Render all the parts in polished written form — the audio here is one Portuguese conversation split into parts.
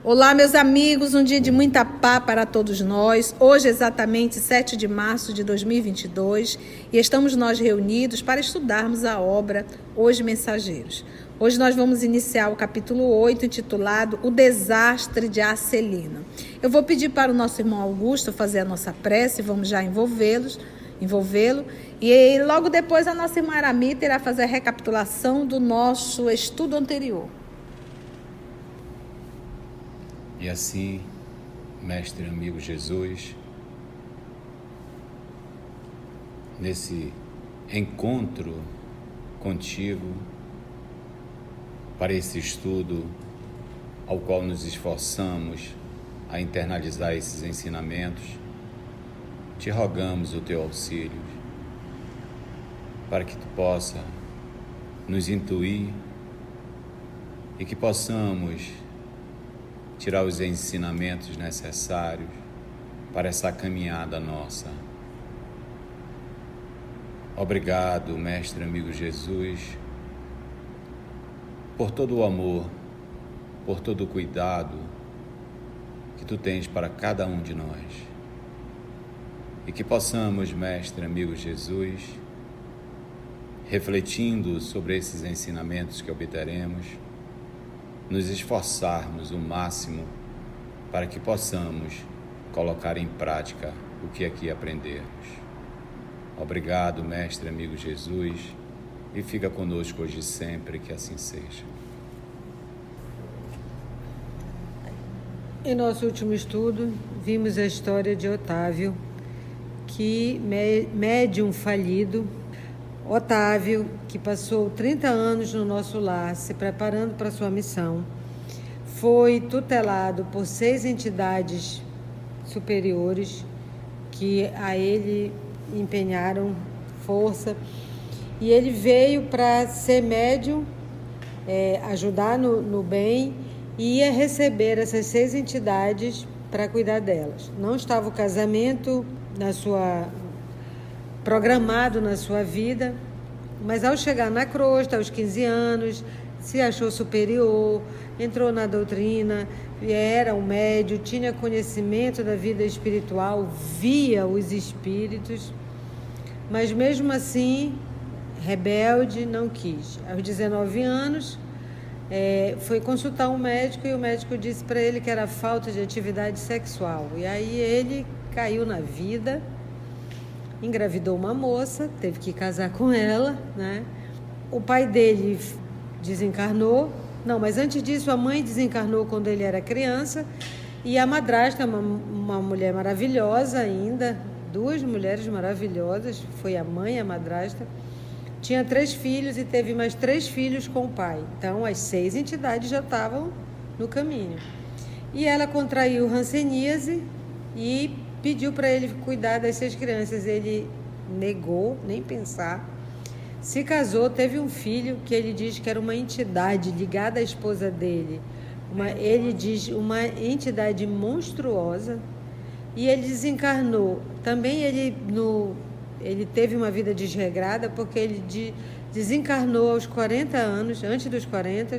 Olá, meus amigos, um dia de muita paz para todos nós. Hoje, exatamente 7 de março de 2022, e estamos nós reunidos para estudarmos a obra Os Mensageiros. Hoje nós vamos iniciar o capítulo 8, intitulado O Desastre de Acelino. Eu vou pedir para o nosso irmão Augusto fazer a nossa prece, vamos já envolvê-lo, e logo depois a nossa irmã Aramita irá fazer a recapitulação do nosso estudo anterior. E assim, mestre amigo Jesus, nesse encontro contigo, para esse estudo ao qual nos esforçamos a internalizar esses ensinamentos, te rogamos o teu auxílio, para que tu possa nos intuir e que possamos tirar os ensinamentos necessários para essa caminhada nossa. Obrigado, mestre amigo Jesus, por todo o amor, por todo o cuidado que tu tens para cada um de nós. E que possamos, mestre amigo Jesus, refletindo sobre esses ensinamentos que obteremos, nos esforçarmos o máximo para que possamos colocar em prática o que aqui aprendemos. Obrigado, mestre amigo Jesus, e fica conosco hoje e sempre, que assim seja. Em nosso último estudo, vimos a história de Otávio, que médium falido. Otávio, que passou 30 anos no nosso lar, se preparando para sua missão, foi tutelado por 6 entidades superiores que a ele empenharam força, e ele veio para ser médium, ajudar no bem, e ia receber essas 6 entidades para cuidar delas. Não estava o casamento programado na sua vida, mas ao chegar na crosta, aos 15 anos, se achou superior, entrou na doutrina, era um médium, tinha conhecimento da vida espiritual, via os espíritos, mas mesmo assim, rebelde, não quis. Aos 19 anos, foi consultar um médico, e o médico disse para ele que era falta de atividade sexual. E aí ele caiu na vida, engravidou uma moça, teve que casar com ela, né? O pai dele desencarnou. Não, mas antes disso a mãe desencarnou quando ele era criança, e a madrasta, uma mulher maravilhosa ainda, 2 mulheres maravilhosas, foi a mãe e a madrasta, tinha 3 filhos e teve mais 3 filhos com o pai. Então as 6 entidades já estavam no caminho. E ela contraiu hanseníase e pediu para ele cuidar das 6 crianças. Ele negou, nem pensar. Se casou, teve um filho que ele diz que era uma entidade ligada à esposa dele. Ele diz uma entidade monstruosa. E ele desencarnou. Também ele teve uma vida desregrada, porque ele desencarnou aos 40 anos, antes dos 40,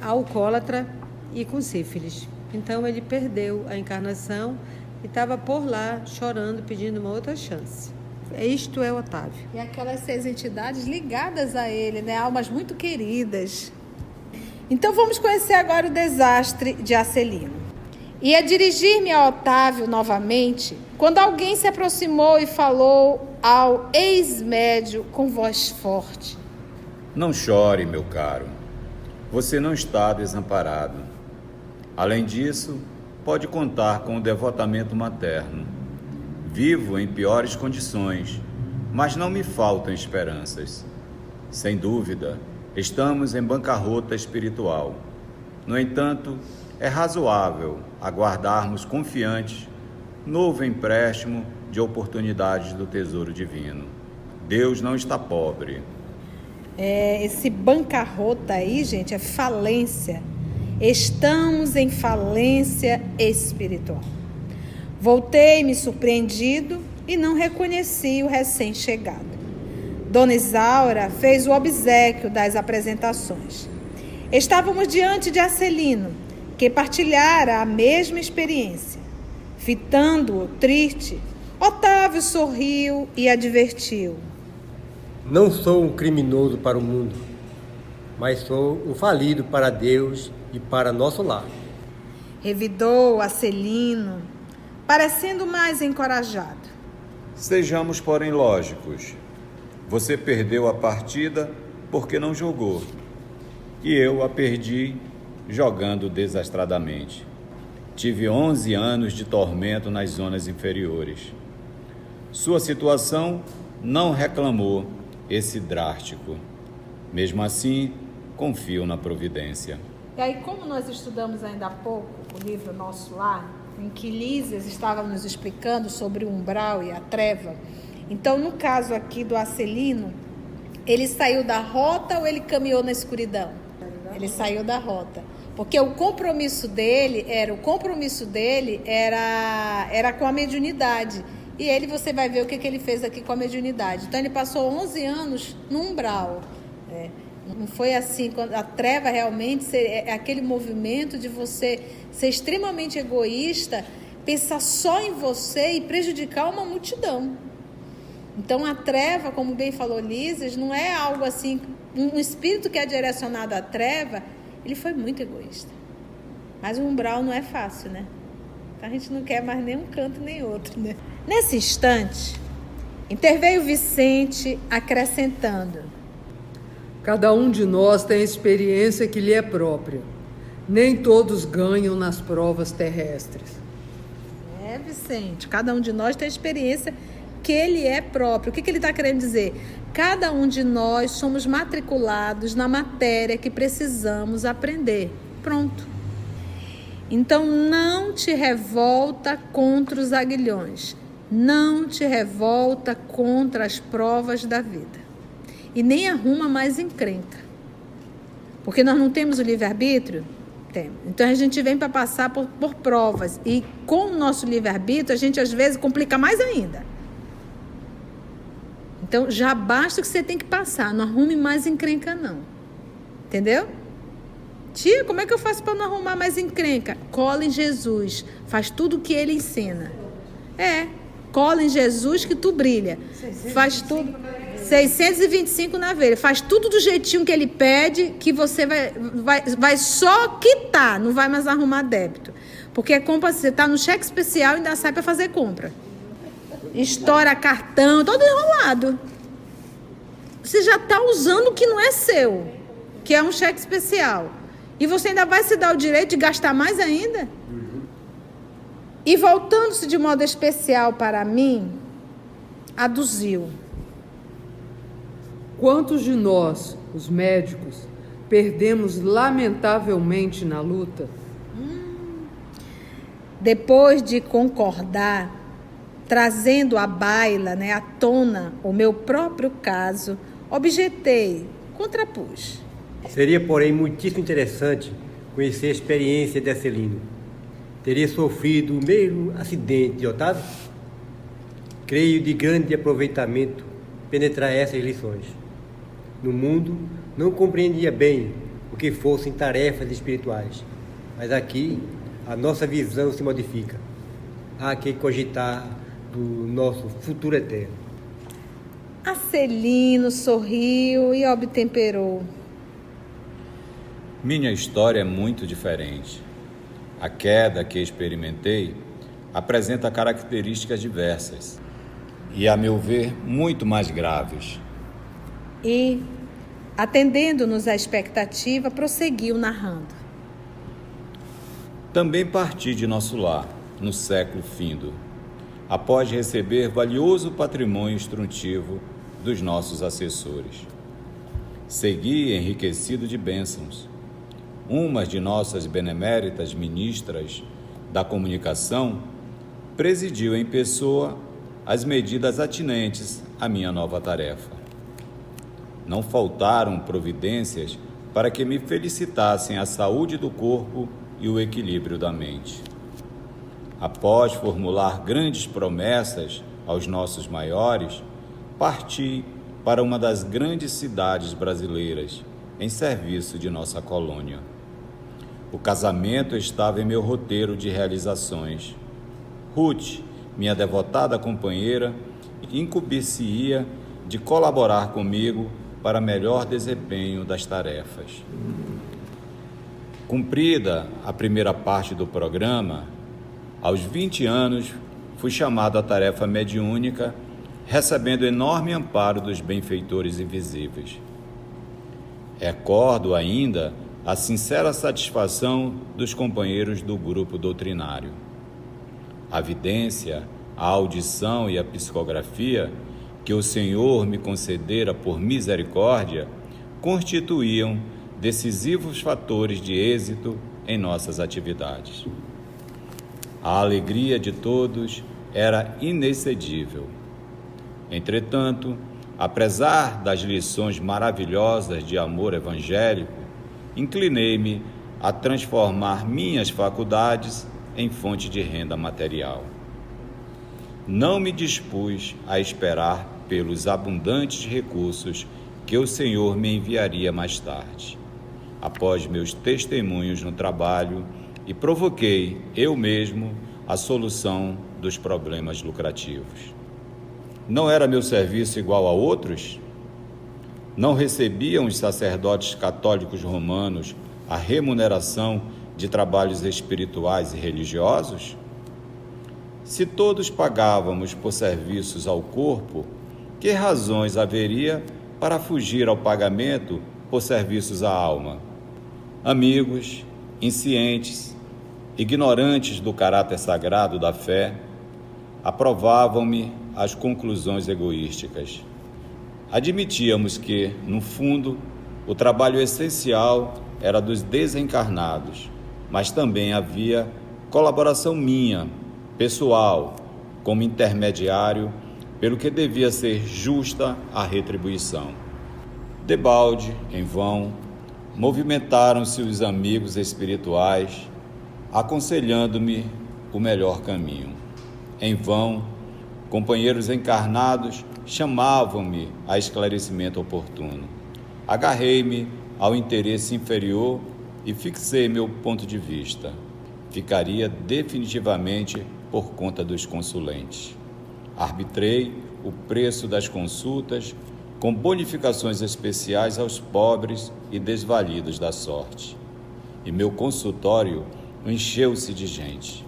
alcoólatra e com sífilis. Então ele perdeu a encarnação e estava por lá chorando, pedindo uma outra chance. Isto é Otávio. E aquelas 6 entidades ligadas a ele, né? Almas muito queridas. Então vamos conhecer agora o desastre de Acelino. Ia dirigir-me a Otávio novamente, quando alguém se aproximou e falou ao ex-médio com voz forte: Não chore, meu caro. Você não está desamparado. Além disso, pode contar com o devotamento materno. Vivo em piores condições, mas não me faltam esperanças. Sem dúvida, estamos em bancarrota espiritual. No entanto, é razoável aguardarmos confiantes novo empréstimo de oportunidades do tesouro divino. Deus não está pobre. Esse bancarrota aí, gente, é falência. Estamos em falência espiritual. Voltei-me surpreendido e não reconheci o recém-chegado. Dona Isaura fez o obséquio das apresentações. Estávamos diante de Acelino, que partilhara a mesma experiência. Fitando-o triste, Otávio sorriu e advertiu: Não sou um criminoso para o mundo, mas sou um falido para Deus e para nosso lar. Revidou Acelino, parecendo mais encorajado. Sejamos, porém, lógicos. Você perdeu a partida porque não jogou, e eu a perdi jogando desastradamente. Tive 11 anos de tormento nas zonas inferiores. Sua situação não reclamou esse drástico. Mesmo assim, confio na providência. E aí, como nós estudamos ainda há pouco o livro Nosso Lar, em que Lísias estava nos explicando sobre o umbral e a treva, então, no caso aqui do Acelino, ele saiu da rota ou ele caminhou na escuridão? Ele saiu da rota. Porque o compromisso dele era com a mediunidade. E você vai ver o que ele fez aqui com a mediunidade. Então ele passou 11 anos no umbral. Não foi assim, a treva realmente é aquele movimento de você ser extremamente egoísta, pensar só em você e prejudicar uma multidão. Então a treva, como bem falou Lísias, não é algo assim, um espírito que é direcionado à treva, ele foi muito egoísta. Mas o umbral não é fácil, né? Então a gente não quer mais nem um canto nem outro, né? Nesse instante, interveio Vicente acrescentando: Cada um de nós tem a experiência que lhe é própria. Nem todos ganham nas provas terrestres. Vicente, cada um de nós tem a experiência que ele é próprio. O que ele está querendo dizer? Cada um de nós somos matriculados na matéria que precisamos aprender. Pronto. Então, não te revolta contra os aguilhões. Não te revolta contra as provas da vida. E nem arruma mais encrenca. Porque nós não temos o livre-arbítrio? Temos. Então, a gente vem para passar por provas. E com o nosso livre-arbítrio, a gente às vezes complica mais ainda. Então, já basta que você tem que passar. Não arrume mais encrenca, não. Entendeu? Tia, como é que eu faço para não arrumar mais encrenca? Cola em Jesus. Faz tudo o que ele ensina. Cola em Jesus que tu brilha. Faz tudo. 625 na veia. Faz tudo do jeitinho que ele pede, que você vai só quitar. Não vai mais arrumar débito. Porque você está no cheque especial e ainda sai para fazer compra. Estoura cartão, todo enrolado. Você já está usando o que não é seu, que é um cheque especial. E você ainda vai se dar o direito de gastar mais ainda? E voltando-se de modo especial para mim, aduziu: Quantos de nós, os médicos, perdemos lamentavelmente na luta? Depois de concordar, trazendo à baila, à tona, o meu próprio caso, objetei, contrapus. Seria, porém, muitíssimo interessante conhecer a experiência de Acelino. Teria sofrido o mesmo acidente de Otávio? Creio de grande aproveitamento penetrar essas lições. No mundo, não compreendia bem o que fossem tarefas espirituais, mas aqui a nossa visão se modifica. Há que cogitar do nosso futuro eterno. Acelino sorriu e obtemperou: Minha história é muito diferente. A queda que experimentei apresenta características diversas e, a meu ver, muito mais graves. E, atendendo-nos à expectativa, prosseguiu narrando: Também parti de nosso lar, no século findo, após receber valioso patrimônio instrutivo dos nossos assessores. Segui enriquecido de bênçãos. Uma de nossas beneméritas ministras da comunicação presidiu em pessoa as medidas atinentes à minha nova tarefa. Não faltaram providências para que me felicitassem a saúde do corpo e o equilíbrio da mente. Após formular grandes promessas aos nossos maiores, parti para uma das grandes cidades brasileiras, em serviço de nossa colônia. O casamento estava em meu roteiro de realizações. Ruth, minha devotada companheira, incumbir-se-ia de colaborar comigo para melhor desempenho das tarefas. Cumprida a primeira parte do programa, aos 20 anos fui chamado à tarefa mediúnica, recebendo enorme amparo dos benfeitores invisíveis. Recordo ainda a sincera satisfação dos companheiros do grupo doutrinário. A vidência, a audição e a psicografia que o Senhor me concedera por misericórdia constituíam decisivos fatores de êxito em nossas atividades. A alegria de todos era inexcedível. Entretanto, apesar das lições maravilhosas de amor evangélico, inclinei-me a transformar minhas faculdades em fonte de renda material. Não me dispus a esperar pelos abundantes recursos que o Senhor me enviaria mais tarde, após meus testemunhos no trabalho, e provoquei, eu mesmo, a solução dos problemas lucrativos. Não era meu serviço igual a outros? Não recebiam os sacerdotes católicos romanos a remuneração de trabalhos espirituais e religiosos? Se todos pagávamos por serviços ao corpo, que razões haveria para fugir ao pagamento por serviços à alma? Amigos, inscientes, ignorantes do caráter sagrado da fé, aprovavam-me as conclusões egoísticas. Admitíamos que, no fundo, o trabalho essencial era dos desencarnados, mas também havia colaboração minha, pessoal, como intermediário, pelo que devia ser justa a retribuição. Debalde, em vão, movimentaram-se os amigos espirituais, aconselhando-me o melhor caminho. Em vão, companheiros encarnados chamavam-me a esclarecimento oportuno. Agarrei-me ao interesse inferior e fixei meu ponto de vista. Ficaria definitivamente por conta dos consulentes. Arbitrei o preço das consultas com bonificações especiais aos pobres e desvalidos da sorte. E meu consultório encheu-se de gente.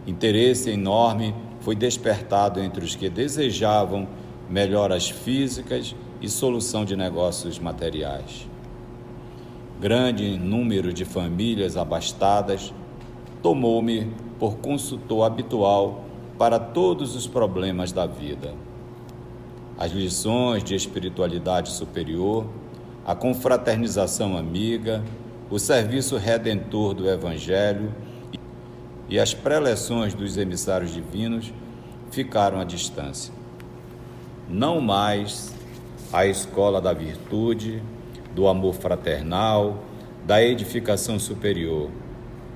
Interesse enorme foi despertado entre os que desejavam melhoras físicas e solução de negócios materiais. Grande número de famílias abastadas tomou-me por consultor habitual para todos os problemas da vida. As lições de espiritualidade superior, a confraternização amiga, o serviço redentor do Evangelho e as preleções dos emissários divinos ficaram à distância. Não mais a escola da virtude, do amor fraternal, da edificação superior,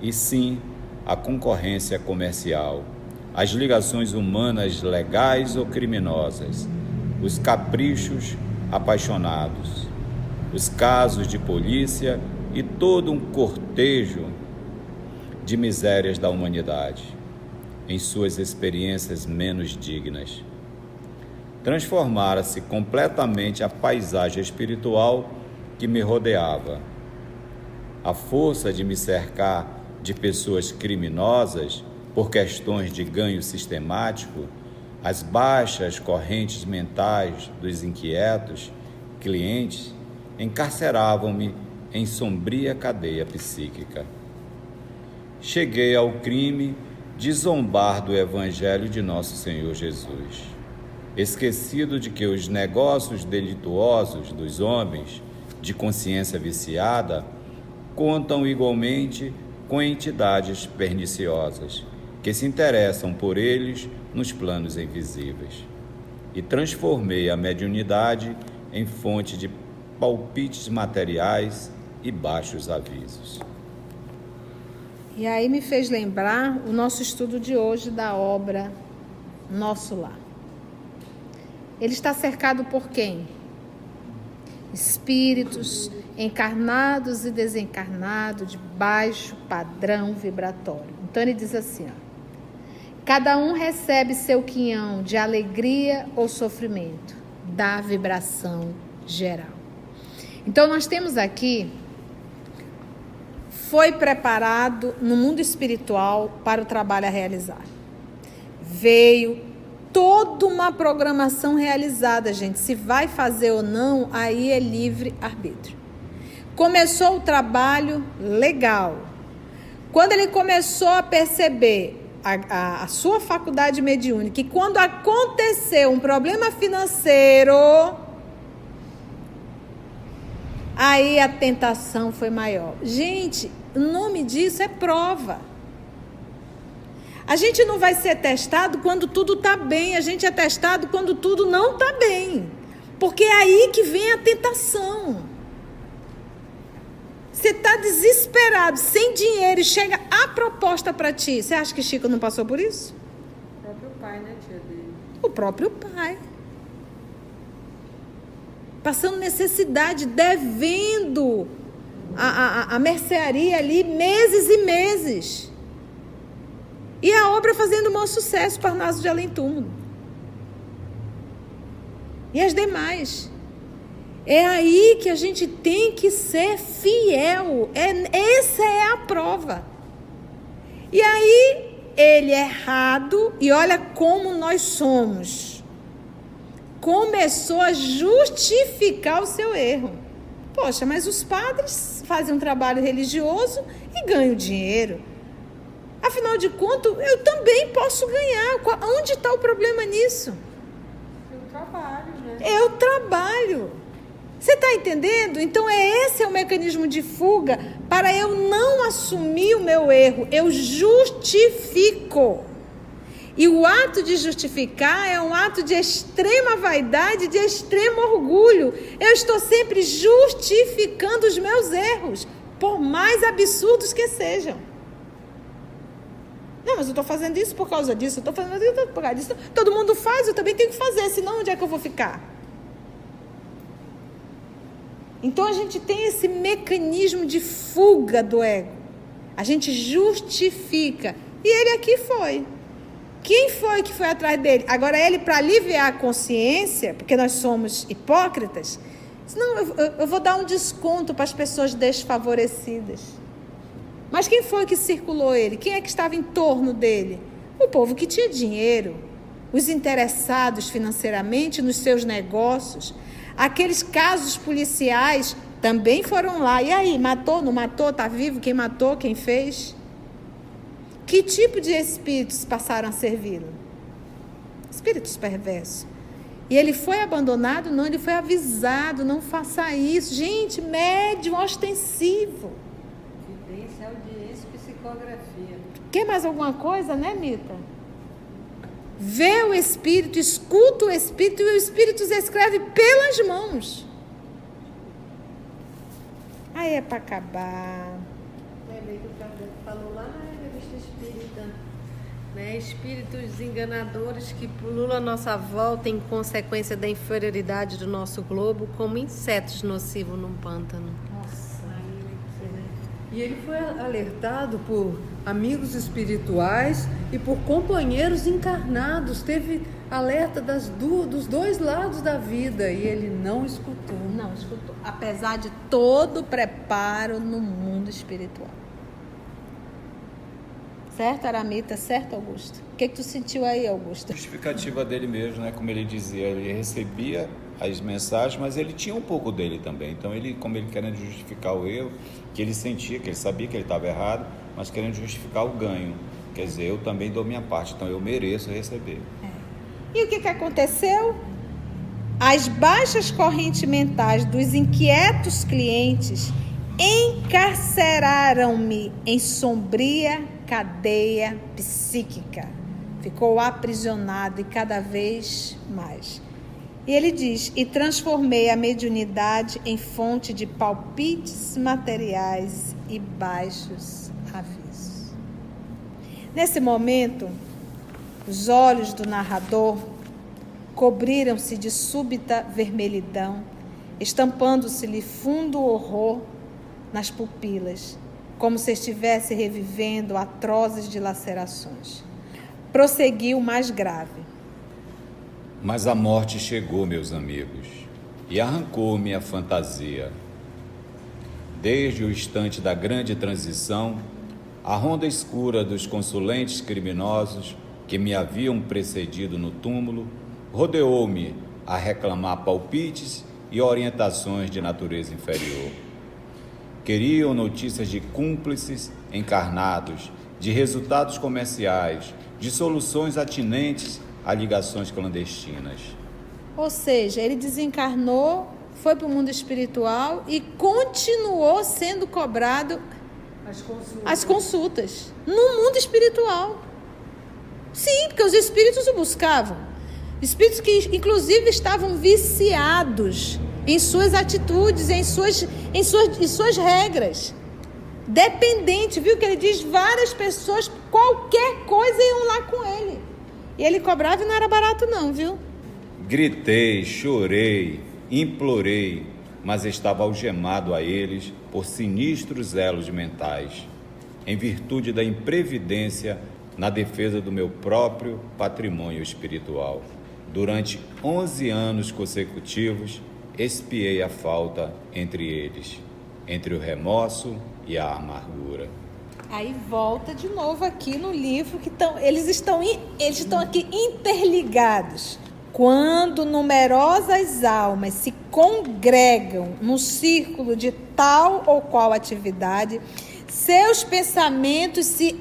e sim a concorrência comercial, as ligações humanas legais ou criminosas, os caprichos apaixonados, os casos de polícia e todo um cortejo de misérias da humanidade, em suas experiências menos dignas. Transformara-se completamente a paisagem espiritual que me rodeava. A força de me cercar de pessoas criminosas por questões de ganho sistemático, as baixas correntes mentais dos inquietos clientes encarceravam-me em sombria cadeia psíquica. Cheguei ao crime de zombar do Evangelho de Nosso Senhor Jesus, esquecido de que os negócios delituosos dos homens de consciência viciada contam igualmente com entidades perniciosas que se interessam por eles nos planos invisíveis. E transformei a mediunidade em fonte de palpites materiais e baixos avisos. E aí me fez lembrar o nosso estudo de hoje da obra Nosso Lar. Ele está cercado por quem? espíritos encarnados e desencarnados de baixo padrão vibratório. Então ele diz assim, cada um recebe seu quinhão de alegria ou sofrimento da vibração geral. Então nós temos aqui, foi preparado no mundo espiritual para o trabalho a realizar. Veio toda uma programação realizada, gente. Se vai fazer ou não, aí é livre arbítrio. Começou o trabalho legal. Quando ele começou a perceber a sua faculdade mediúnica, que quando aconteceu um problema financeiro, aí a tentação foi maior. Gente, o nome disso é prova. A gente não vai ser testado quando tudo está bem, a gente é testado quando tudo não está bem. Porque é aí que vem a tentação. Você está desesperado, sem dinheiro, e chega a proposta para ti. Você acha que Chico não passou por isso? O próprio pai, né, tia dele? O próprio pai. Passando necessidade, devendo a mercearia ali meses e meses. E a obra fazendo o maior sucesso, Parnaso de Além Túmulo. E as demais. É aí que a gente tem que ser fiel. Essa é a prova. E aí, ele errado, e olha como nós somos. Começou a justificar o seu erro. Poxa, mas os padres fazem um trabalho religioso e ganham dinheiro. Afinal de contas, eu também posso ganhar. Onde está o problema nisso? Eu trabalho, né? Eu trabalho. Você está entendendo? Então, esse é o mecanismo de fuga para eu não assumir o meu erro. Eu justifico. E o ato de justificar é um ato de extrema vaidade, de extremo orgulho. Eu estou sempre justificando os meus erros, por mais absurdos que sejam. Não, mas eu estou fazendo isso por causa disso, eu estou fazendo isso por causa disso. Todo mundo faz, eu também tenho que fazer, senão onde é que eu vou ficar? Então a gente tem esse mecanismo de fuga do ego. A gente justifica. E ele aqui foi. Quem foi que foi atrás dele? Agora ele, para aliviar a consciência, porque nós somos hipócritas, senão eu vou dar um desconto para as pessoas desfavorecidas. Mas quem foi que circulou ele? Quem é que estava em torno dele? O povo que tinha dinheiro, os interessados financeiramente nos seus negócios. Aqueles casos policiais também foram lá. E aí, matou, não matou, está vivo? Quem matou, quem fez? Que tipo de espíritos passaram a servi-lo? Espíritos perversos. E ele foi abandonado? Não, ele foi avisado, não faça isso. Gente, médium ostensivo. Evidência, audiência, psicografia. Quer mais alguma coisa, né, Mita? Vê o Espírito, escuta o Espírito, e o Espírito escreve pelas mãos. Aí é para acabar. Lembrei que o Kardec falou lá na revista Espírita, né? Espíritos enganadores que pululam à nossa volta em consequência da inferioridade do nosso globo, como insetos nocivos num pântano. Nossa. E ele foi alertado por amigos espirituais e por companheiros encarnados. Teve alerta dos dois lados da vida e ele não escutou. Não escutou. Apesar de todo o preparo no mundo espiritual. Certo, Aramita? Certo, Augusto? O que tu sentiu aí, Augusto? A justificativa dele mesmo, né? Como ele dizia, ele recebia as mensagens, mas ele tinha um pouco dele também. Então, como ele querendo justificar o erro, que ele sentia, que ele sabia que ele estava errado, mas querendo justificar o ganho. Quer dizer, eu também dou minha parte, então eu mereço receber. E o que aconteceu? As baixas correntes mentais dos inquietos clientes encarceraram-me em sombria cadeia psíquica. Ficou aprisionado e cada vez mais. E ele diz, e transformei a mediunidade em fonte de palpites materiais e baixos avisos. Nesse momento, os olhos do narrador cobriram-se de súbita vermelhidão estampando-se-lhe fundo horror nas pupilas, como se estivesse revivendo atrozes dilacerações. Prosseguiu mais grave. Mas a morte chegou, meus amigos, e arrancou-me a fantasia. Desde o instante da grande transição, a ronda escura dos consulentes criminosos que me haviam precedido no túmulo rodeou-me a reclamar palpites e orientações de natureza inferior. Queriam notícias de cúmplices encarnados, de resultados comerciais, de soluções atinentes a ligações clandestinas. Ou seja, ele desencarnou, foi para o mundo espiritual e continuou sendo cobrado as consultas no mundo espiritual. Sim, porque os espíritos o buscavam. Espíritos que, inclusive, estavam viciados em suas atitudes, em suas regras. Dependente, viu que ele diz? Várias pessoas, qualquer coisa, iam lá com ele. E ele cobrava e não era barato não, viu? Gritei, chorei, implorei, mas estava algemado a eles por sinistros elos mentais, em virtude da imprevidência na defesa do meu próprio patrimônio espiritual. Durante 11 anos consecutivos, expiei a falta entre eles, entre o remorso e a amargura. Aí volta de novo aqui no livro que eles estão aqui interligados. Quando numerosas almas se congregam no círculo de tal ou qual atividade, seus pensamentos se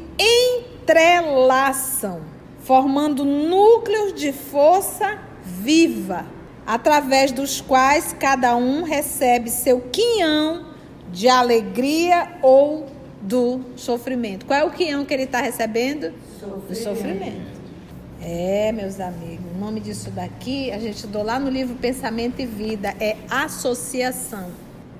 entrelaçam, formando núcleos de força viva, através dos quais cada um recebe seu quinhão de alegria ou do sofrimento. Qual é o quinhão que ele está recebendo? Do sofrimento. Meus amigos, o nome disso daqui, a gente estudou lá no livro Pensamento e Vida, é associação.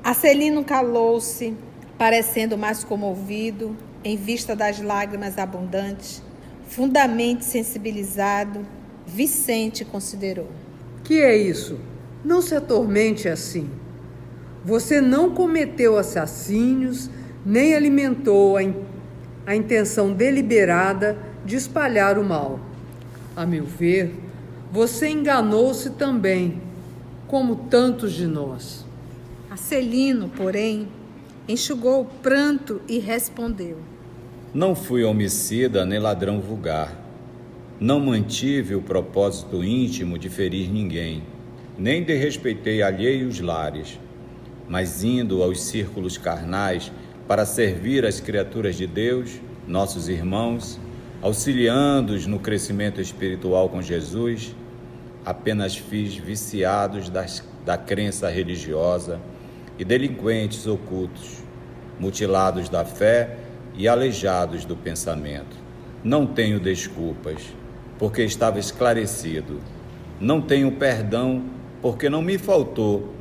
Acelino calou-se, parecendo mais comovido, em vista das lágrimas abundantes. Fundamente sensibilizado, Vicente considerou. Que é isso? Não se atormente assim. Você não cometeu assassínios, nem alimentou a intenção deliberada de espalhar o mal. A meu ver, você enganou-se também, como tantos de nós. Acelino, porém, enxugou o pranto e respondeu. Não fui homicida nem ladrão vulgar. Não mantive o propósito íntimo de ferir ninguém, nem desrespeitei alheios lares, mas indo aos círculos carnais para servir as criaturas de Deus, nossos irmãos, auxiliando-os no crescimento espiritual com Jesus, apenas fiz viciados da crença religiosa e delinquentes ocultos, mutilados da fé e aleijados do pensamento. Não tenho desculpas, porque estava esclarecido. Não tenho perdão, porque não me faltou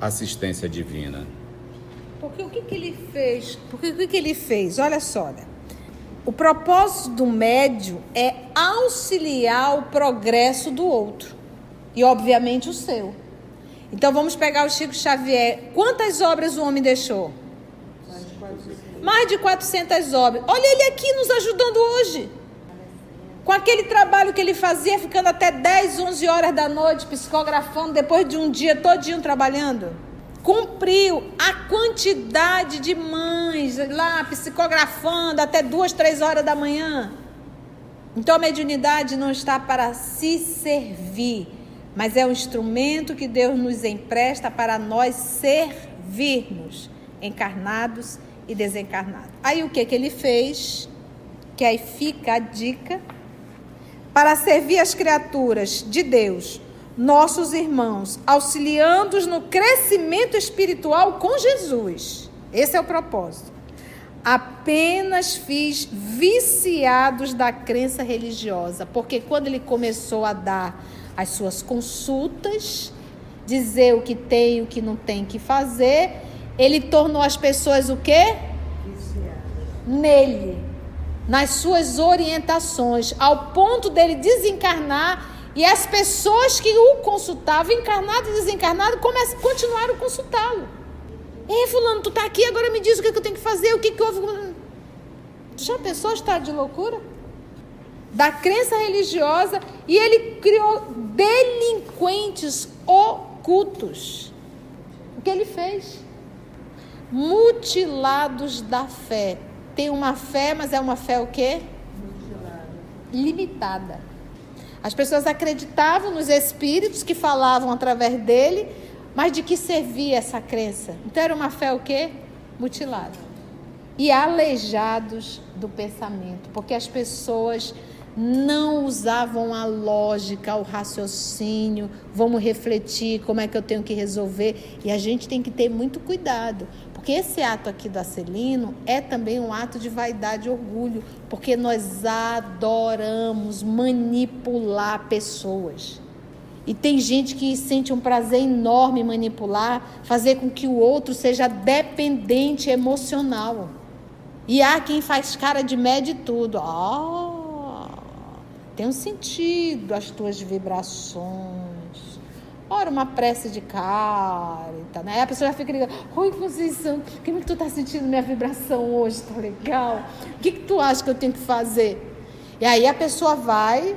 assistência divina. Porque o que ele fez? Porque o que ele fez? Olha só, né? O propósito do médium é auxiliar o progresso do outro. E, obviamente, o seu. Então, vamos pegar o Chico Xavier. Quantas obras o homem deixou? Mais de 400 obras. Olha ele aqui nos ajudando hoje. Com aquele trabalho que ele fazia, ficando até 10, 11 horas da noite, psicografando, depois de um dia todinho trabalhando. Cumpriu a quantidade de mães lá, psicografando até 2, 3 horas da manhã. Então, a mediunidade não está para se servir, mas é um instrumento que Deus nos empresta para nós servirmos, encarnados e desencarnados. Aí, o que ele fez? Que aí fica a dica. Para servir as criaturas de Deus, nossos irmãos, auxiliando-os no crescimento espiritual com Jesus. Esse é o propósito. Apenas fiz viciados da crença religiosa, porque quando ele começou a dar as suas consultas, dizer o que tem e o que não tem que fazer, ele tornou as pessoas o quê? Viciadas. Nele, nas suas orientações, ao ponto dele desencarnar E as pessoas que o consultavam, encarnado e desencarnado, continuaram a consultá-lo. Ei, fulano, tu tá aqui, agora me diz o que eu tenho que fazer, o que houve. Tu já pensou o estado de loucura? Da crença religiosa, e ele criou delinquentes ocultos. O que ele fez? Mutilados da fé. Tem uma fé, mas é uma fé o quê? Limitada. As pessoas acreditavam nos espíritos que falavam através dele, mas de que servia essa crença? Então era uma fé o quê? Mutilada. E aleijados do pensamento, porque as pessoas não usavam a lógica, o raciocínio, vamos refletir como é que eu tenho que resolver. E a gente tem que ter muito cuidado, porque esse ato aqui do Acelino é também um ato de vaidade e orgulho, porque nós adoramos manipular pessoas. E tem gente que sente um prazer enorme em manipular, fazer com que o outro seja dependente emocional. E há quem faz cara de médio e tudo. Tem um sentido as tuas vibrações. Ora, uma prece de carta, né? Aí a pessoa já fica ligando. Oi, Conceição, como que tu tá sentindo minha vibração hoje? Tá legal? O que tu acha que eu tenho que fazer? E aí a pessoa vai.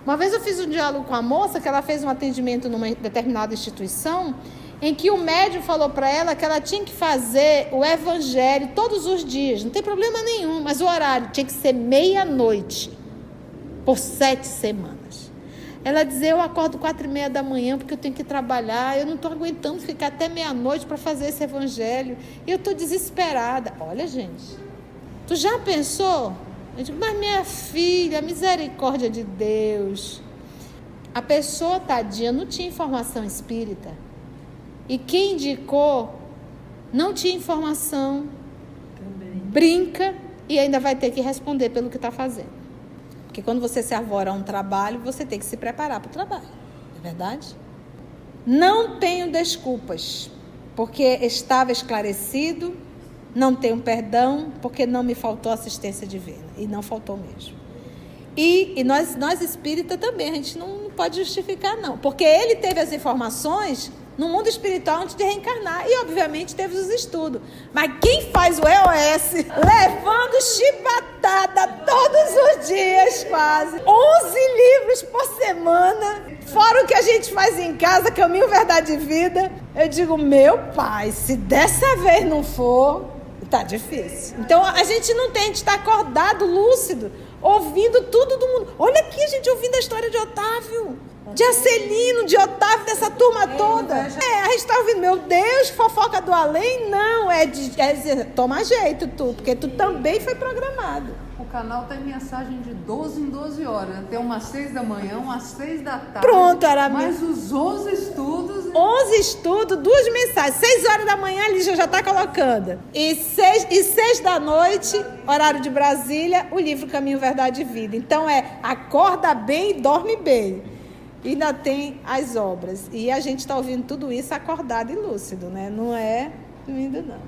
Uma vez eu fiz um diálogo com a moça, que ela fez um atendimento numa determinada instituição, em que o médium falou para ela que ela tinha que fazer o evangelho todos os dias. Não tem problema nenhum, mas o horário tinha que ser 12:00. Por 7 semanas. Ela dizia, eu acordo 4:30 da manhã porque eu tenho que trabalhar, eu não estou aguentando ficar até 12:00 para fazer esse evangelho, e eu estou desesperada. Olha, gente, tu já pensou? Eu digo, mas minha filha, misericórdia de Deus. A pessoa, tadinha, não tinha informação espírita, e quem indicou não tinha informação, brinca e ainda vai ter que responder pelo que está fazendo. Porque quando você se arvora a um trabalho, você tem que se preparar para o trabalho. Não é verdade? Não tenho desculpas, porque estava esclarecido. Não tenho perdão, porque não me faltou assistência divina. E não faltou mesmo. E nós espíritas também, a gente não pode justificar, não. Porque ele teve as informações no mundo espiritual antes de reencarnar. E, obviamente, teve os estudos. Mas quem faz o EOS levando chibatada todos os dias, quase 11 livros por semana, fora o que a gente faz em casa, Caminho, Verdade e Vida, eu digo, meu pai, se dessa vez não for, tá difícil. Então, a gente não tem, a gente está acordado, lúcido, ouvindo tudo do mundo. Olha aqui, a gente ouvindo a história de Otávio, de Acelino, de Otávio, dessa turma toda. A gente está ouvindo, meu Deus, fofoca do além? Não, é dizer, toma jeito tu, porque tu também foi programado. O canal tem mensagem de 12 em 12 horas, até umas 6 da manhã, umas 6 da tarde. Pronto, era mais os 11 estudos. 11 estudos, 2 mensagens. 6 horas da manhã, a Lígia já está colocando. E 6 da noite, horário de Brasília, o livro Caminho, Verdade e Vida. Então acorda bem e dorme bem. E ainda tem as obras. E a gente está ouvindo tudo isso acordado e lúcido, né? Não é dormindo, não.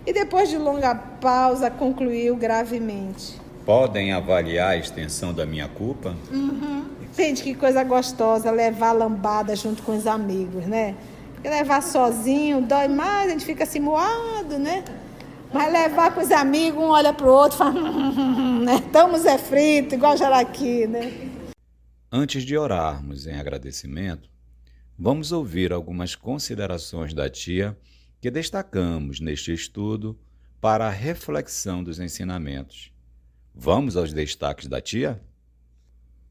E depois de longa pausa, concluiu gravemente. Podem avaliar a extensão da minha culpa? Gente, que coisa gostosa levar lambada junto com os amigos, né? Porque levar sozinho dói mais, a gente fica assim moado, né? Mas levar com os amigos, um olha pro outro e fala, né? Estamos frito, igual jaraqui, né? Antes de orarmos em agradecimento, vamos ouvir algumas considerações da tia que destacamos neste estudo para a reflexão dos ensinamentos. Vamos aos destaques da tia?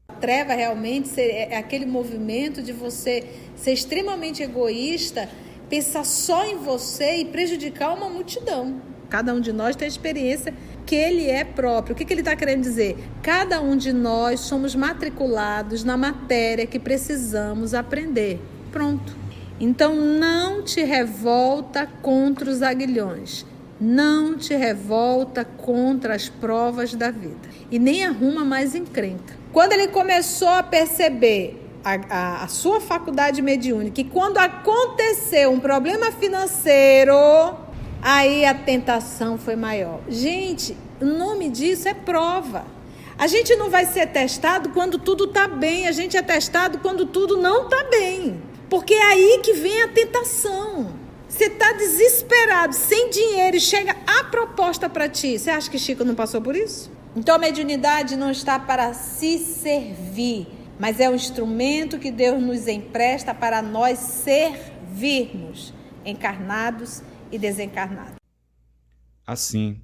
A treva realmente é aquele movimento de você ser extremamente egoísta, pensar só em você e prejudicar uma multidão. Cada um de nós tem a experiência que ele é próprio. O que ele está querendo dizer? Cada um de nós somos matriculados na matéria que precisamos aprender. Pronto. Então não te revolta contra os aguilhões. Não te revolta contra as provas da vida. E nem arruma mais encrenca. Quando ele começou a perceber a sua faculdade mediúnica, que quando aconteceu um problema financeiro, aí a tentação foi maior. Gente, o nome disso é prova. A gente não vai ser testado quando tudo está bem, a gente é testado quando tudo não está bem. Porque é aí que vem a tentação. Você está desesperado, sem dinheiro, e chega a proposta para ti. Você acha que Chico não passou por isso? Então a mediunidade não está para se servir, mas é um instrumento que Deus nos empresta para nós servirmos, encarnados e desencarnados. Assim,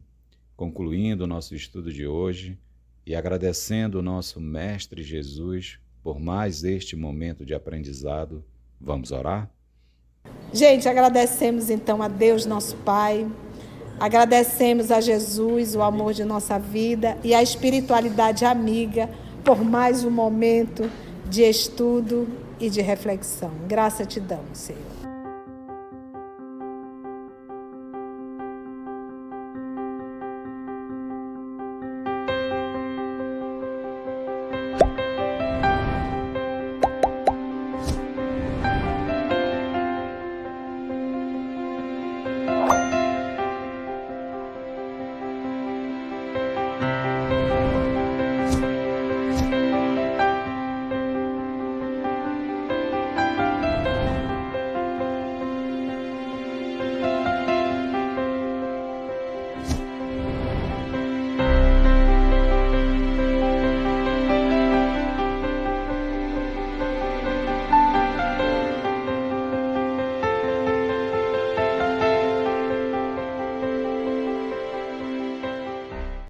concluindo o nosso estudo de hoje e agradecendo o nosso Mestre Jesus por mais este momento de aprendizado, vamos orar? Gente, agradecemos então a Deus, nosso Pai, agradecemos a Jesus, o amor de nossa vida e a espiritualidade amiga por mais um momento de estudo e de reflexão. Graça te damos, Senhor.